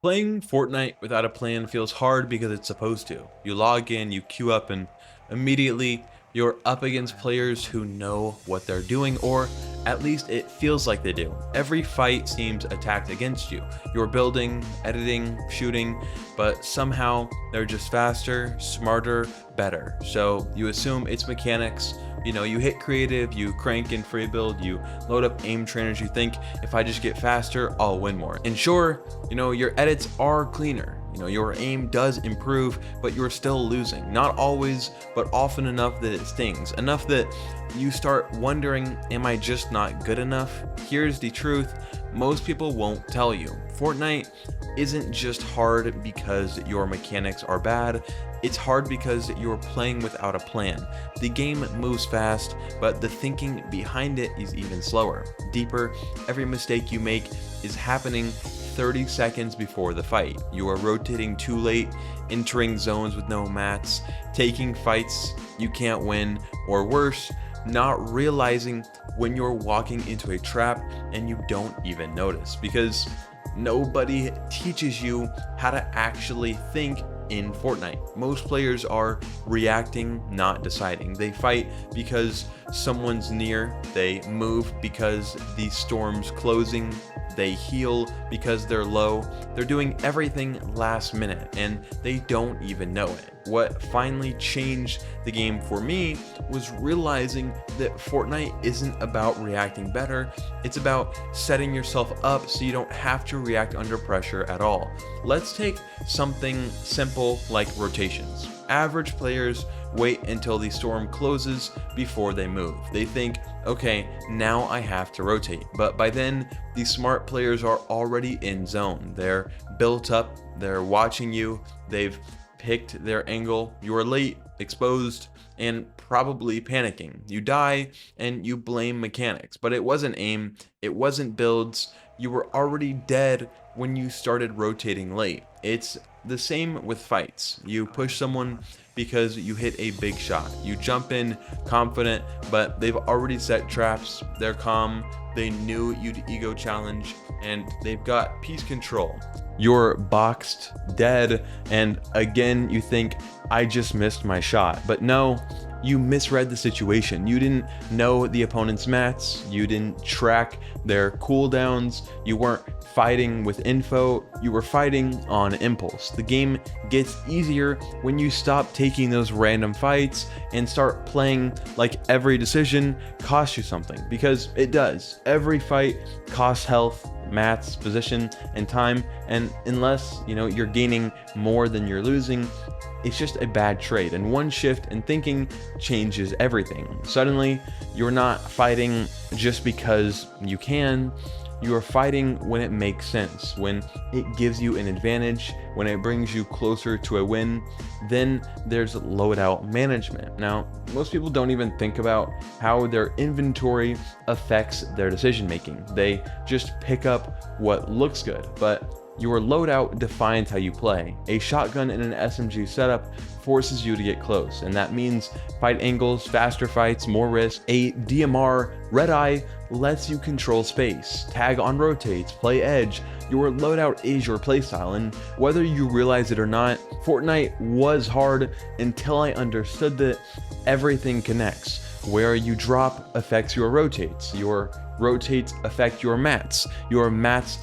Playing Fortnite without a plan feels hard because it's supposed to. You log in, you queue up, and immediately you're up against players who know what they're doing, or at least it feels like they do. Every fight seems attacked against you. You're building, editing, shooting, but somehow they're just faster, smarter, better. So you assume it's mechanics. You hit creative, you crank in free build, you load up aim trainers, you think if I just get faster, I'll win more. And sure, your edits are cleaner. Your aim does improve, but you're still losing. Not always, but often enough that it stings. Enough that you start wondering, am I just not good enough? Here's the truth, most people won't tell you. Fortnite isn't just hard because your mechanics are bad, it's hard because you're playing without a plan. The game moves fast, but the thinking behind it is even slower, deeper. Every mistake you make is happening 30 seconds before the fight. You are rotating too late, entering zones with no mats, taking fights you can't win, or worse, not realizing when you're walking into a trap and you don't even notice, because nobody teaches you how to actually think in Fortnite. Most players are reacting, not deciding. They fight because someone's near, they move because the storm's closing, they heal because they're low. They're doing everything last minute and they don't even know it. What finally changed the game for me was realizing that Fortnite isn't about reacting better, it's about setting yourself up so you don't have to react under pressure at all. Let's take something simple like rotations. Average players wait until the storm closes before they move. They think, okay, now I have to rotate. But by then, the smart players are already in zone. They're built up, they're watching you, they've picked their angle, you're late, exposed, and probably panicking. You die and you blame mechanics, but it wasn't aim, it wasn't builds, you were already dead when you started rotating late. It's the same with fights. You push someone because you hit a big shot. You jump in confident, but they've already set traps, they're calm, they knew you'd ego challenge, and they've got piece control. You're boxed, dead, and again you think, I just missed my shot. But no, you misread the situation. You didn't know the opponent's mats, you didn't track their cooldowns, you weren't fighting with info, you were fighting on impulse. The game gets easier when you stop taking those random fights and start playing like every decision costs you something, because it does. Every fight costs health, mats, position, and time, and unless you're gaining more than you're losing, it's just a bad trade. And one shift in thinking changes everything. Suddenly, you're not fighting just because you can. You are fighting when it makes sense, when it gives you an advantage, when it brings you closer to a win. Then there's loadout management. Now, most people don't even think about how their inventory affects their decision making. They just pick up what looks good, but your loadout defines how you play. A shotgun in an SMG setup forces you to get close, and that means fight angles, faster fights, more risk. A DMR red eye lets you control space. Tag on rotates, play edge. Your loadout is your playstyle, and whether you realize it or not, Fortnite was hard until I understood that everything connects. Where you drop affects your rotates affect your mats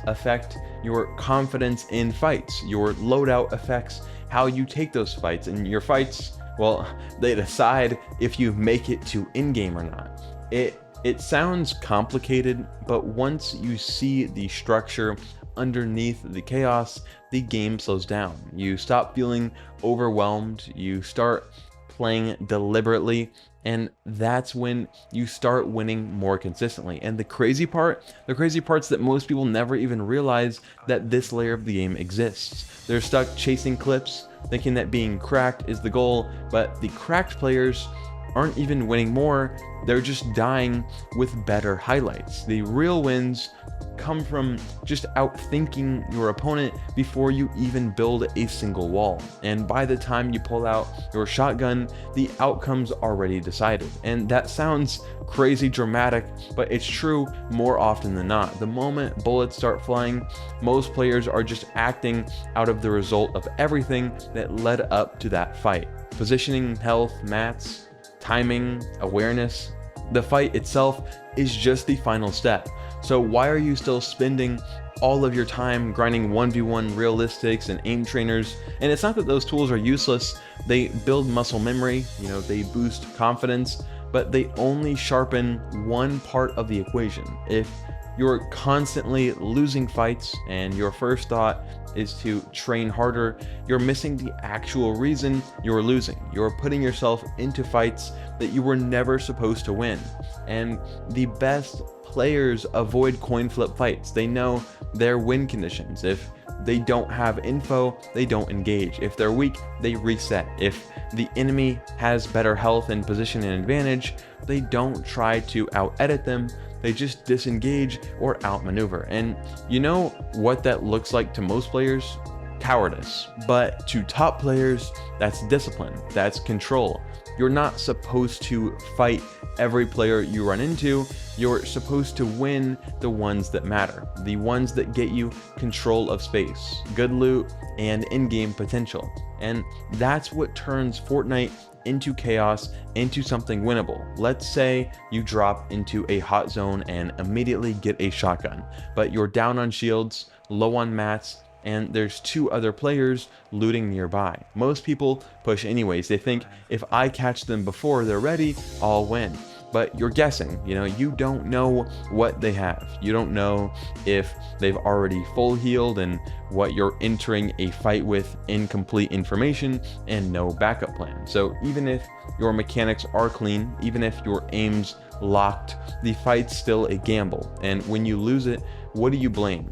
affect your confidence in fights, your loadout affects how you take those fights, and your fights, well, they decide if you make it to in-game or not. It sounds complicated, but once you see the structure underneath the chaos, the game slows down. You stop feeling overwhelmed, you start playing deliberately, and that's when you start winning more consistently. And the crazy part's that most people never even realize that this layer of the game exists. They're stuck chasing clips, thinking that being cracked is the goal, but the cracked players aren't even winning more, they're just dying with better highlights. The real wins come from just outthinking your opponent before you even build a single wall. And by the time you pull out your shotgun, the outcome's already decided. And that sounds crazy dramatic, but it's true more often than not. The moment bullets start flying, most players are just acting out of the result of everything that led up to that fight. Positioning, health, mats, timing, awareness. The fight itself is just the final step. So why are you still spending all of your time grinding 1v1 realistics and aim trainers? And it's not that those tools are useless. They build muscle memory, they boost confidence, but they only sharpen one part of the equation. If you're constantly losing fights and your first thought is to train harder, you're missing the actual reason you're losing. You're putting yourself into fights that you were never supposed to win. And the best players avoid coin flip fights. They know their win conditions. If they don't have info, they don't engage. If they're weak, they reset. If the enemy has better health and position and advantage, they don't try to out-edit them. They just disengage or outmaneuver. And you know what that looks like to most players? Cowardice. But to top players, that's discipline, that's control. You're not supposed to fight every player you run into. You're supposed to win the ones that matter, the ones that get you control of space, good loot, and in-game potential. And that's what turns Fortnite into chaos, into something winnable. Let's say you drop into a hot zone and immediately get a shotgun, but you're down on shields, low on mats, and there's two other players looting nearby. Most people push anyways. They think, if I catch them before they're ready, I'll win. But you're guessing, you don't know what they have. You don't know if they've already full healed and what you're entering a fight with incomplete information and no backup plan. So even if your mechanics are clean, even if your aim's locked, the fight's still a gamble. And when you lose it, what do you blame?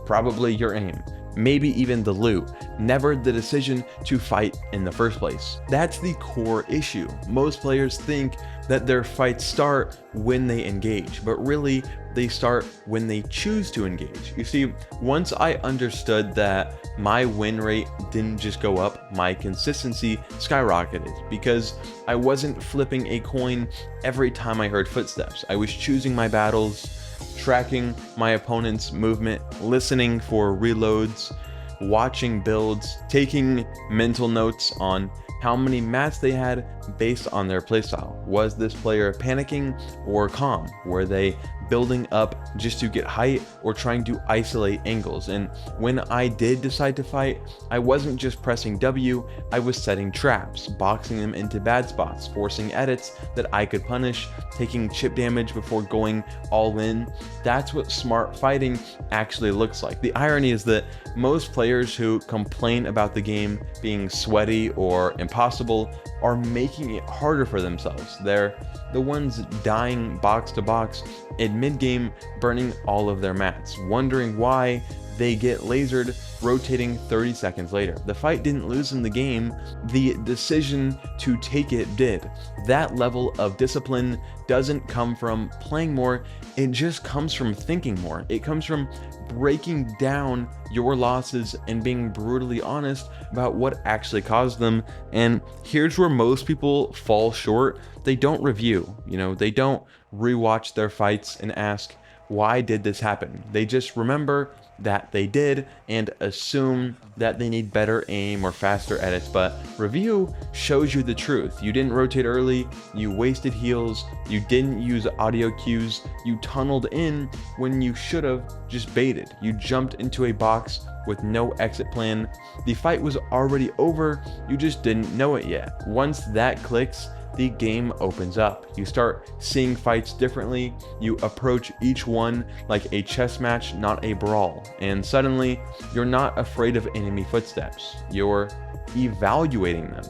Probably your aim, maybe even the loot, never the decision to fight in the first place. That's the core issue. Most players think that their fights start when they engage, but really they start when they choose to engage. You see, once I understood that my win rate didn't just go up, my consistency skyrocketed, because I wasn't flipping a coin every time I heard footsteps. I was choosing my battles, tracking my opponent's movement, listening for reloads, watching builds, taking mental notes on how many mats they had based on their playstyle. Was this player panicking or calm? Were they building up just to get height or trying to isolate angles? And when I did decide to fight, I wasn't just pressing W, I was setting traps, boxing them into bad spots, forcing edits that I could punish, taking chip damage before going all in. That's what smart fighting actually looks like. The irony is that most players who complain about the game being sweaty or impossible are making it harder for themselves. They're the ones dying box to box in mid-game, burning all of their mats, wondering why they get lasered, rotating 30 seconds later. The fight didn't lose in the game, the decision to take it did. That level of discipline doesn't come from playing more, it just comes from thinking more. It comes from breaking down your losses and being brutally honest about what actually caused them. And here's where most people fall short. They don't review, they don't rewatch their fights and ask, why did this happen? They just remember that they did and assume that they need better aim or faster edits. But review shows you the truth. You didn't rotate early, you wasted heals, you didn't use audio cues, you tunneled in when you should have just baited. You jumped into a box with no exit plan. The fight was already over, you just didn't know it yet. Once that clicks, the game opens up. You start seeing fights differently. You approach each one like a chess match, not a brawl. And suddenly, you're not afraid of enemy footsteps. You're evaluating them.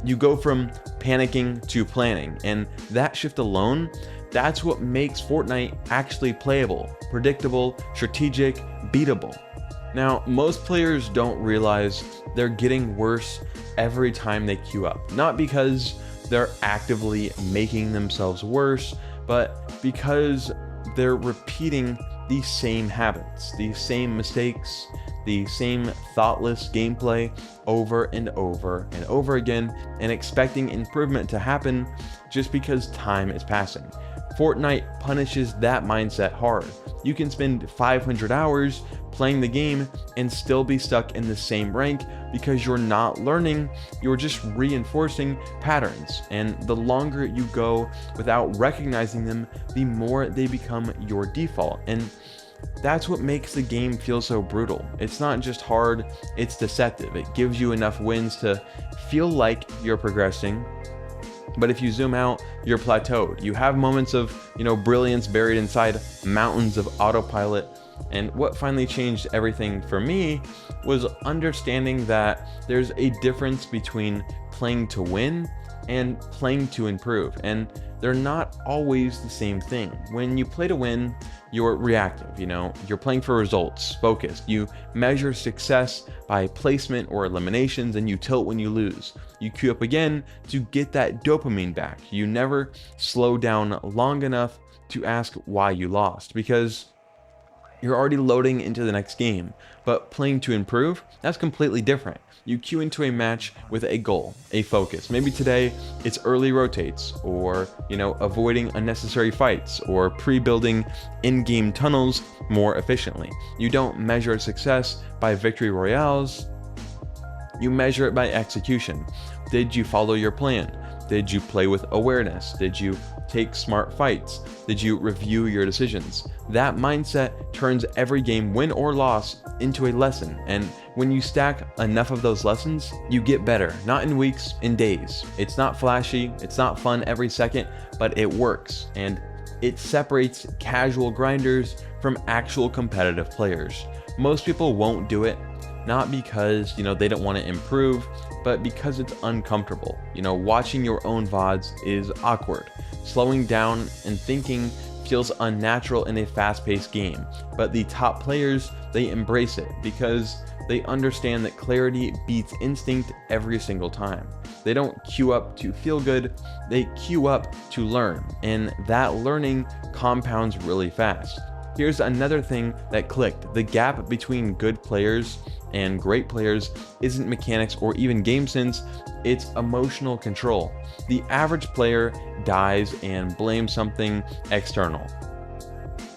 You go from panicking to planning. And that shift alone, that's what makes Fortnite actually playable, predictable, strategic, beatable. Now, most players don't realize they're getting worse every time they queue up. Not because they're actively making themselves worse, but because they're repeating the same habits, the same mistakes, the same thoughtless gameplay over and over and over again, and expecting improvement to happen just because time is passing. Fortnite punishes that mindset hard. You can spend 500 hours playing the game and still be stuck in the same rank because you're not learning, you're just reinforcing patterns. And the longer you go without recognizing them, the more they become your default. And that's what makes the game feel so brutal. It's not just hard, it's deceptive. It gives you enough wins to feel like you're progressing, but if you zoom out, you're plateaued. You have moments of, brilliance buried inside mountains of autopilot. And what finally changed everything for me was understanding that there's a difference between playing to win and playing to improve. And they're not always the same thing. When you play to win, you're reactive, you're playing for results, focused. You measure success by placement or eliminations, and you tilt when you lose. You queue up again to get that dopamine back. You never slow down long enough to ask why you lost, because you're already loading into the next game. But playing to improve, that's completely different. You queue into a match with a goal, a focus. Maybe today it's early rotates, or avoiding unnecessary fights, or pre-building in-game tunnels more efficiently. You don't measure success by victory royales, you measure it by execution. Did you follow your plan? Did you play with awareness? Did you take smart fights? Did you review your decisions? That mindset turns every game, win or loss, into a lesson. And when you stack enough of those lessons, you get better, not in weeks, in days. It's not flashy, it's not fun every second, but it works. And it separates casual grinders from actual competitive players. Most people won't do it, not because, they don't want to improve, but because it's uncomfortable. Watching your own VODs is awkward. Slowing down and thinking feels unnatural in a fast-paced game. But the top players, they embrace it because they understand that clarity beats instinct every single time. They don't queue up to feel good, they queue up to learn. And that learning compounds really fast. Here's another thing that clicked. The gap between good players and great players isn't mechanics or even game sense, it's emotional control. The average player dies and blames something external.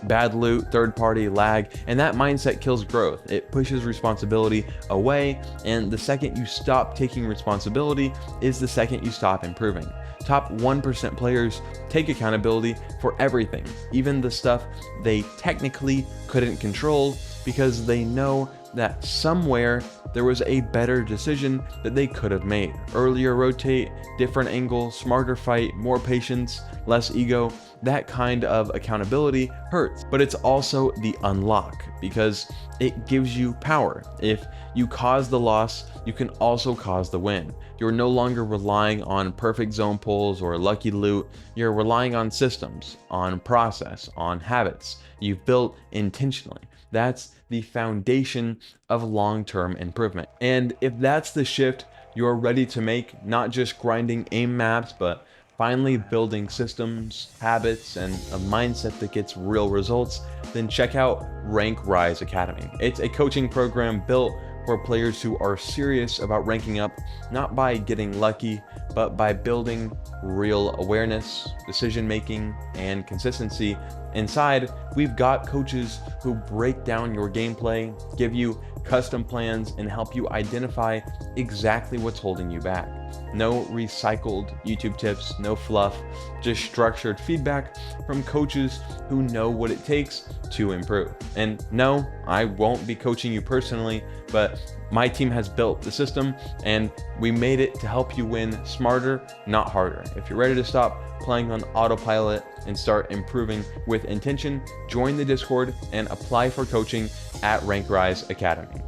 Bad loot, third-party lag, and that mindset kills growth. It pushes responsibility away, and the second you stop taking responsibility is the second you stop improving. Top 1% players take accountability for everything, even the stuff they technically couldn't control, because they know that somewhere there was a better decision that they could have made. Earlier rotate, different angle, smarter fight, more patience, less ego. That kind of accountability hurts, but it's also the unlock because it gives you power. If you cause the loss, you can also cause the win. You're no longer relying on perfect zone pulls or lucky loot. You're relying on systems, on process, on habits you've built intentionally. That's the foundation of long-term improvement. And if that's the shift you're ready to make, not just grinding aim maps, but finally building systems, habits, and a mindset that gets real results, then check out Rank Rise Academy. It's a coaching program built for players who are serious about ranking up, not by getting lucky, but by building real awareness, decision-making, and consistency. Inside, we've got coaches who break down your gameplay, give you custom plans, and help you identify exactly what's holding you back. No recycled YouTube tips, no fluff, just structured feedback from coaches who know what it takes to improve. And no, I won't be coaching you personally, but my team has built the system and we made it to help you win smarter, not harder. If you're ready to stop playing on autopilot and start improving with intention, join the Discord and apply for coaching at Rank Rise Academy.